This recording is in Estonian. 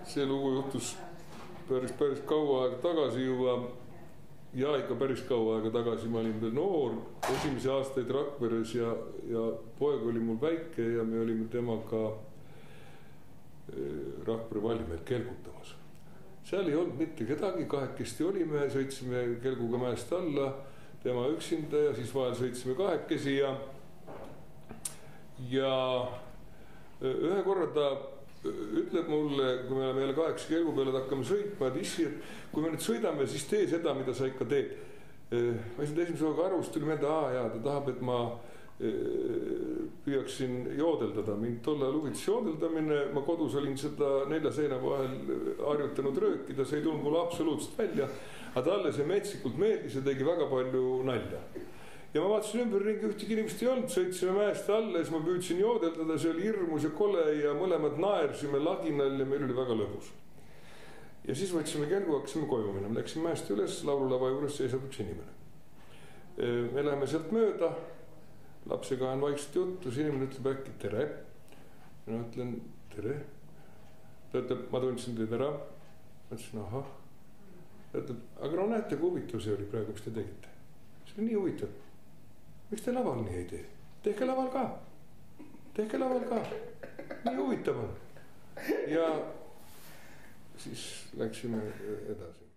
see lugu juhtus päris kaua aega tagasi juba. Ja ikka päris kaua aega tagasi ma olin veel noor, esimese aastaid Rakveres ja poeg oli mul väike ja me olime temaga Rakvere Valmimäel kelgutamas. Seal ei olnud mitte kedagi, kahekesti olime, sõitsime kelguga mäest alla, tema üksinda ja siis vahel sõitsime kahekesi ja ühe korra ta ütleb mulle, kui me oleme jälle 8 kelgu peale, et hakkame sõitma, et issi, et kui me nüüd sõidame, siis tee seda, mida sa ikka teed. Ma ei saanud esimese hooga aru, siis tuli meelde, ta tahab, et ma püüaksin joodeldada. Mind tolle huvitas joodeldamine, ma kodus olin seda 4 seina vahel harjutanud röökida, see ei tulnud mulle absoluutselt välja, aga talle see metsikult meeldis ja tegi väga palju nalja. Ja ma vaatasin ümberringi, ühtegi inimest ei olnud, sõitsime mäest alla ja siis ma püüdsin joodeldada, see oli hirmus ja kole ja mõlemad naersime laginal ja meil oli väga lõbus. Ja siis võtsime kelgu, hakkasime koju minema, läksime mäest üles, laululava juures seisab üks inimene. Me läheme sealt mööda, lapsega on vaikselt juttu, see inimene ütleb äkki tere. Ma ütlen tere. Ta ütleb, ma tundsin teid ära. Ma ütlesin, ahah. Ta ütleb, aga no näete, kui huvitav see oli praegu, mis te tegite. See oli nii huvitav. Miks te laval nii ei tee? Tehke laval ka. Nii huvitav on. Ja siis läksime edasi.